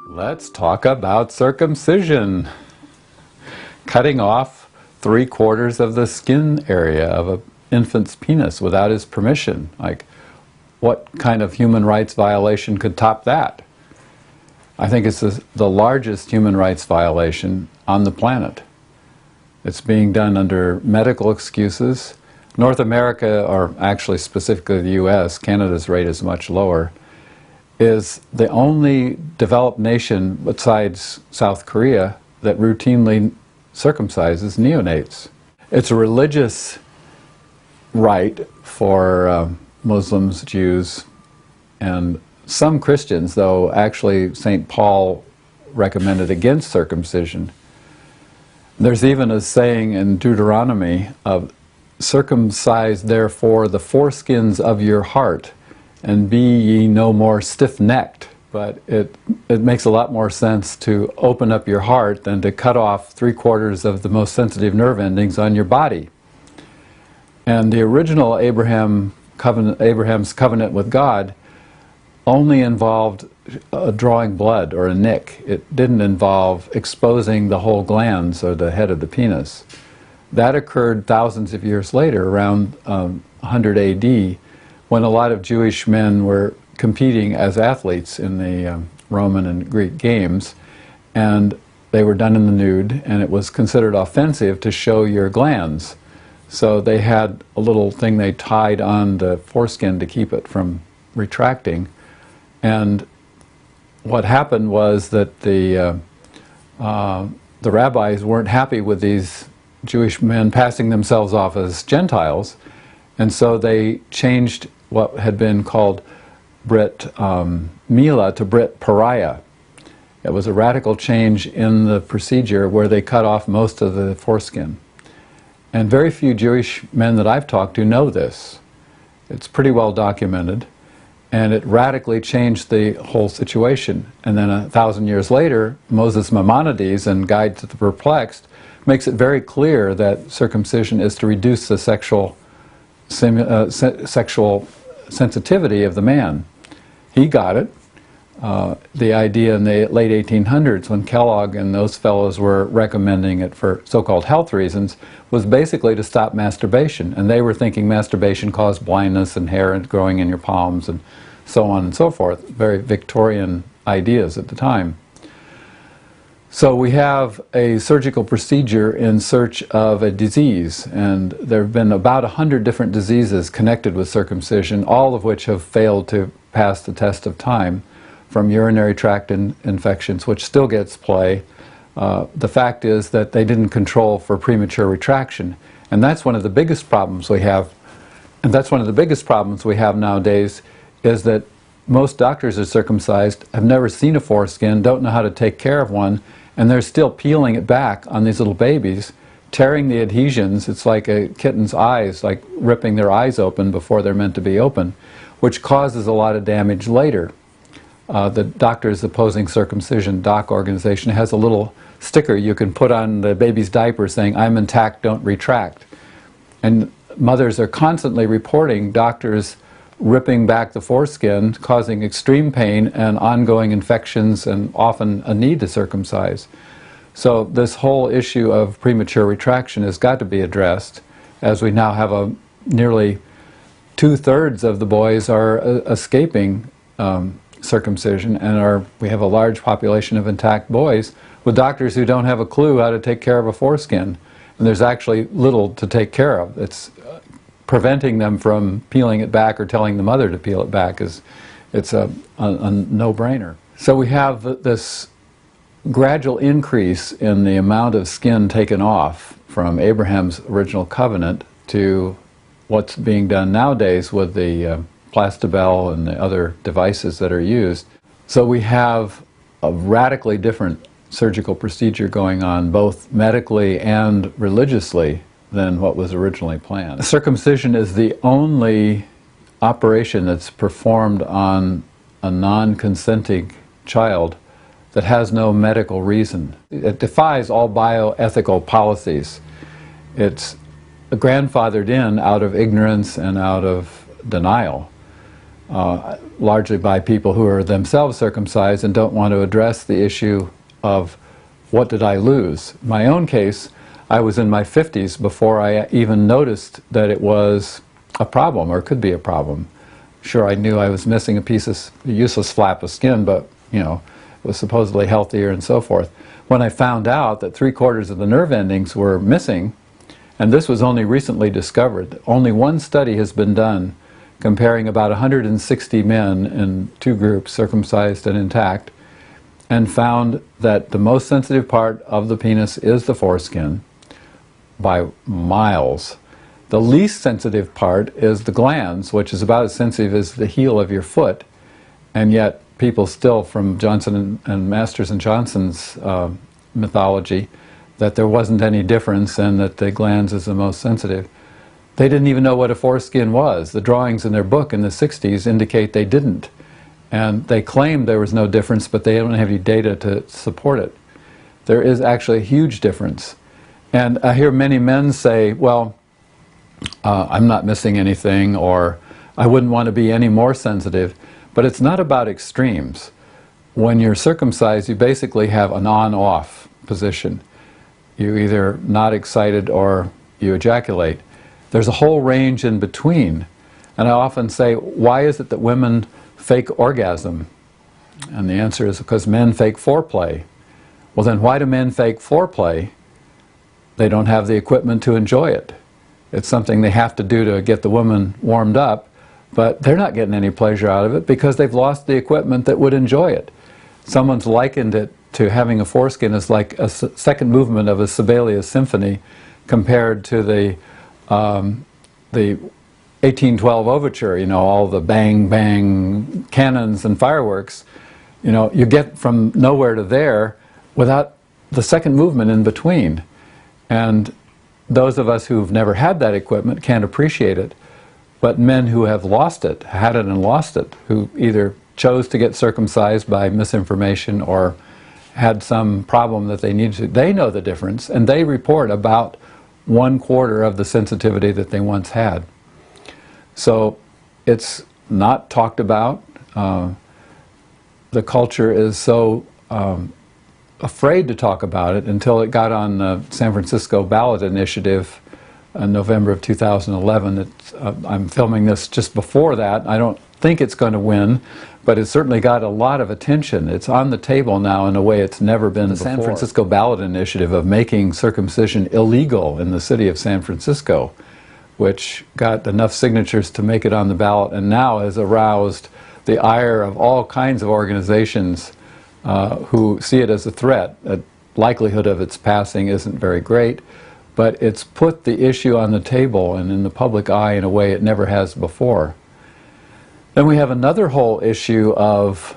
Let's talk about circumcision. Cutting off 3/4 of the skin area of an infant's penis without his permission. Like, what kind of human rights violation could top that? I think it's the largest human rights violation on the planet. It's being done under medical excuses. North America, or actually specifically the US, Canada's rate is much lower, is the only developed nation besides South Korea that routinely circumcises neonates. It's a religious right for Muslims, Jews, and some Christians, though actually St. Paul recommended against circumcision. There's even a saying in Deuteronomy of, "Circumcise therefore the foreskins of your heart, and be ye no more stiff-necked." But it makes a lot more sense to open up your heart than to cut off 3/4 of the most sensitive nerve endings on your body. And the original Abraham's covenant with God only involved drawing blood or a nick. It didn't involve exposing the whole glands or the head of the penis. That occurred thousands of years later, around 100 AD, when a lot of Jewish men were competing as athletes in the Roman and Greek games, and they were done in the nude, and it was considered offensive to show your glands. So they had a little thing they tied on the foreskin to keep it from retracting. And what happened was that the rabbis weren't happy with these Jewish men passing themselves off as Gentiles, and so they changed what had been called Brit Mila to Brit Pariah. It was a radical change in the procedure where they cut off most of the foreskin. And very few Jewish men that I've talked to know this. It's pretty well documented, and it radically changed the whole situation. And then 1,000 years later, Moses Maimonides, in Guide to the Perplexed, makes it very clear that circumcision is to reduce the sexual sensitivity of the man. He got it. The idea in the late 1800s, when Kellogg and those fellows were recommending it for so-called health reasons, was basically to stop masturbation. And they were thinking masturbation caused blindness and hair growing in your palms and so on and so forth. Very Victorian ideas at the time. So we have a surgical procedure in search of a disease, and there have been about 100 different diseases connected with circumcision, all of which have failed to pass the test of time, from urinary tract infections, which still gets play. The fact is that they didn't control for premature retraction, and that's one of the biggest problems we have. And that's one of the biggest problems we have nowadays, is that most doctors are circumcised, have never seen a foreskin, don't know how to take care of one, and they're still peeling it back on these little babies, tearing the adhesions. It's like a kitten's eyes, like ripping their eyes open before they're meant to be open, which causes a lot of damage later. The Doctors Opposing Circumcision doc organization has a little sticker you can put on the baby's diaper saying, "I'm intact, don't retract." And mothers are constantly reporting doctors ripping back the foreskin, causing extreme pain and ongoing infections and often a need to circumcise. So this whole issue of premature retraction has got to be addressed, as we now have nearly 2/3 of the boys are escaping circumcision, and we have a large population of intact boys with doctors who don't have a clue how to take care of a foreskin. And there's actually little to take care of. It's preventing them from peeling it back or telling the mother to peel it back it's a no-brainer. So we have this gradual increase in the amount of skin taken off from Abraham's original covenant to what's being done nowadays with the Plastibell and the other devices that are used. So we have a radically different surgical procedure going on, both medically and religiously, than what was originally planned. Circumcision is the only operation that's performed on a non-consenting child that has no medical reason. It defies all bioethical policies. It's grandfathered in out of ignorance and out of denial. largely by people who are themselves circumcised and don't want to address the issue of what did I lose. In my own case, I was in my 50s before I even noticed that it was a problem or could be a problem. Sure, I knew I was missing a piece of useless flap of skin, but you know, it was supposedly healthier and so forth. When I found out that 3/4 of the nerve endings were missing, and this was only recently discovered, only one study has been done comparing about 160 men in two groups, circumcised and intact, and found that the most sensitive part of the penis is the foreskin by miles. The least sensitive part is the glands, which is about as sensitive as the heel of your foot, and yet people still, from Johnson and Masters and Johnson's mythology, that there wasn't any difference and that the glands is the most sensitive. They didn't even know what a foreskin was. The drawings in their book in the 60s indicate they didn't. And they claimed there was no difference, but they don't have any data to support it. There is actually a huge difference. And I hear many men say, well, I'm not missing anything, or I wouldn't want to be any more sensitive. But it's not about extremes. When you're circumcised, you basically have an on-off position. You either not excited or you ejaculate. There's a whole range in between. And I often say, why is it that women fake orgasm? And the answer is because men fake foreplay. Well, then why do men fake foreplay? They don't have the equipment to enjoy it. It's something they have to do to get the woman warmed up, but they're not getting any pleasure out of it because they've lost the equipment that would enjoy it. Someone's likened it to having a foreskin as like a second movement of a Sibelius symphony compared to the 1812 overture, you know, all the bang, bang, cannons and fireworks. You know, you get from nowhere to there without the second movement in between. And those of us who've never had that equipment can't appreciate it. But men who have lost it, had it and lost it, who either chose to get circumcised by misinformation or had some problem that they needed to, they know the difference, and they report about 1/4 of the sensitivity that they once had. So it's not talked about. The culture is so afraid to talk about it until it got on the San Francisco ballot initiative in November of 2011. I'm filming this just before that. I don't think it's going to win, but it certainly got a lot of attention. It's on the table now in a way it's never been before. The San Francisco ballot initiative of making circumcision illegal in the city of San Francisco, which got enough signatures to make it on the ballot and now has aroused the ire of all kinds of organizations who see it as a threat. The likelihood of its passing isn't very great, but it's put the issue on the table and in the public eye in a way it never has before. Then we have another whole issue of,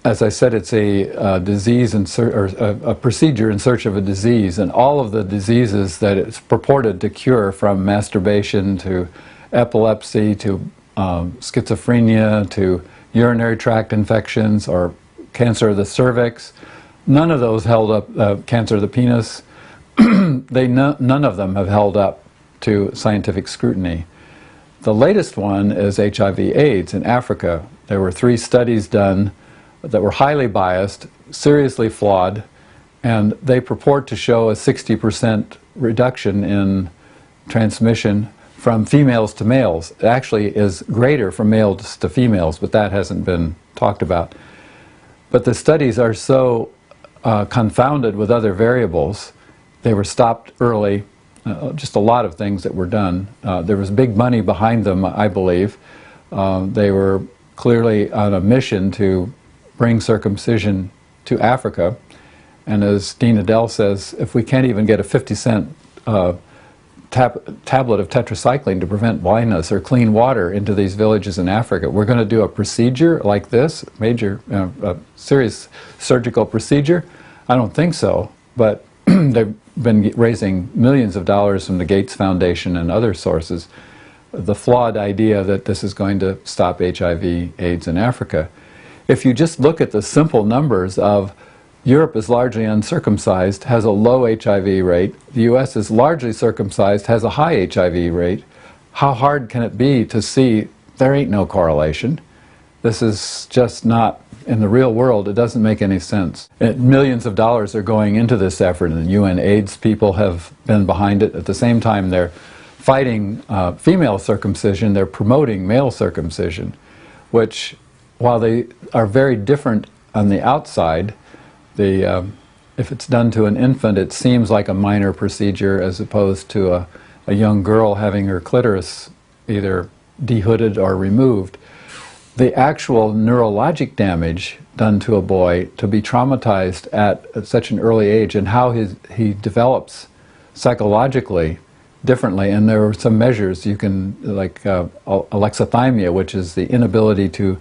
as I said, it's a disease or a procedure in search of a disease, and all of the diseases that it's purported to cure, from masturbation to epilepsy to schizophrenia to urinary tract infections or cancer of the cervix, none of those held up, cancer of the penis, none of them have held up to scientific scrutiny. The latest one is HIV/AIDS in Africa. There were 3 studies done that were highly biased, seriously flawed, and they purport to show a 60% reduction in transmission from females to males. It actually is greater from males to females, but that hasn't been talked about. But the studies are so confounded with other variables. They were stopped early. Just a lot of things that were done. There was big money behind them, I believe. They were clearly on a mission to bring circumcision to Africa. And as Dean Adele says, if we can't even get a 50-cent tablet of tetracycline to prevent blindness or clean water into these villages in Africa, we're going to do a procedure like this, major, serious surgical procedure? I don't think so, but they've been raising millions of dollars from the Gates Foundation and other sources. The flawed idea that this is going to stop HIV/AIDS in Africa. If you just look at the simple numbers of Europe is largely uncircumcised, has a low HIV rate. The US is largely circumcised, has a high HIV rate. How hard can it be to see there ain't no correlation. This is just not, in the real world, it doesn't make any sense. And millions of dollars are going into this effort, and the UN AIDS people have been behind it. At the same time, they're fighting female circumcision, they're promoting male circumcision, which, while they are very different on the outside, if it's done to an infant, it seems like a minor procedure as opposed to a young girl having her clitoris either dehooded or removed. The actual neurologic damage done to a boy to be traumatized at such an early age, and how he develops psychologically differently. And there are some measures you can, like alexithymia, which is the inability to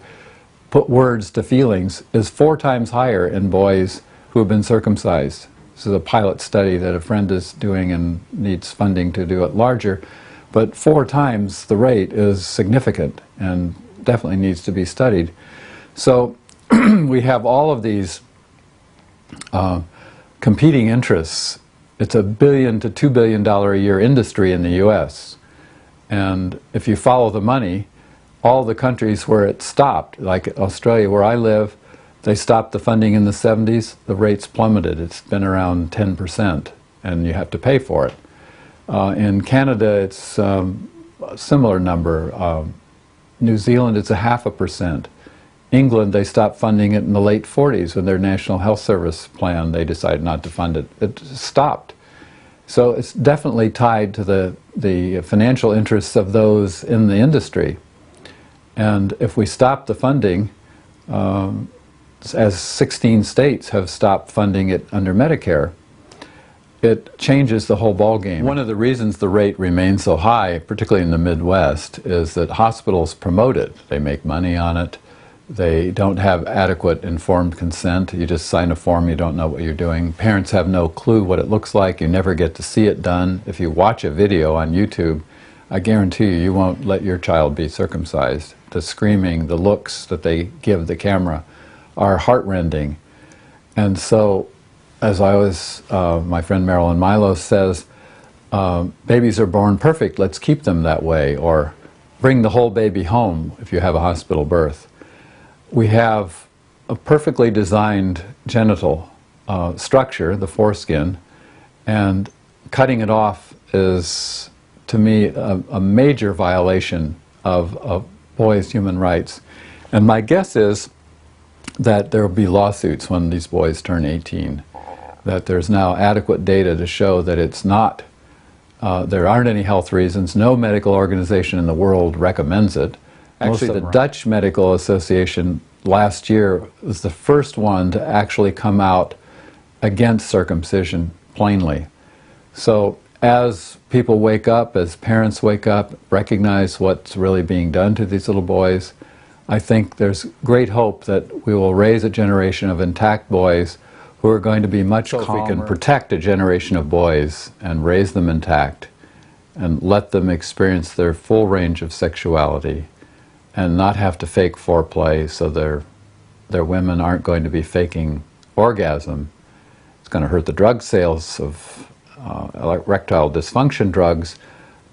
put words to feelings, is 4 times higher in boys who have been circumcised. This is a pilot study that a friend is doing and needs funding to do it larger. But 4 times the rate is significant and definitely needs to be studied. So we have all of these competing interests. It's a $1 billion to $2 billion a year industry in the US. And if you follow the money, all the countries where it stopped, like Australia where I live, they stopped the funding in the 70s, the rates plummeted. It's been around 10%, and you have to pay for it. In Canada, it's a similar number. New Zealand, it's 0.5%. England, they stopped funding it in the late 40s when their National Health Service plan, they decided not to fund it. It stopped. So it's definitely tied to the financial interests of those in the industry. And if we stop the funding, as 16 states have stopped funding it under Medicare, it changes the whole ballgame. One of the reasons the rate remains so high, particularly in the Midwest, is that hospitals promote it. They make money on it. They don't have adequate informed consent. You just sign a form, you don't know what you're doing. Parents have no clue what it looks like. You never get to see it done. If you watch a video on YouTube, I guarantee you, you won't let your child be circumcised. The screaming, the looks that they give the camera are heartrending. And so, as my friend Marilyn Milo says, babies are born perfect, let's keep them that way, or bring the whole baby home if you have a hospital birth. We have a perfectly designed genital structure, the foreskin, and cutting it off is, to me, a major violation of boys' human rights. And my guess is that there will be lawsuits when these boys turn 18, that there's now adequate data to show that it's not, there aren't any health reasons. No medical organization in the world recommends it. Actually, the Dutch Medical Association last year was the first one to actually come out against circumcision plainly. So as people wake up, as parents wake up, recognize what's really being done to these little boys, I think there's great hope that we will raise a generation of intact boys who are going to be much calmer. If we can protect a generation of boys and raise them intact and let them experience their full range of sexuality and not have to fake foreplay, so their women aren't going to be faking orgasm. It's going to hurt the drug sales of erectile dysfunction drugs,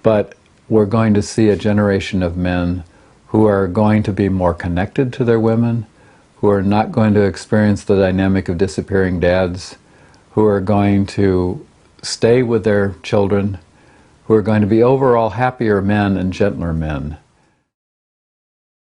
but we're going to see a generation of men who are going to be more connected to their women, who are not going to experience the dynamic of disappearing dads, who are going to stay with their children, who are going to be overall happier men and gentler men.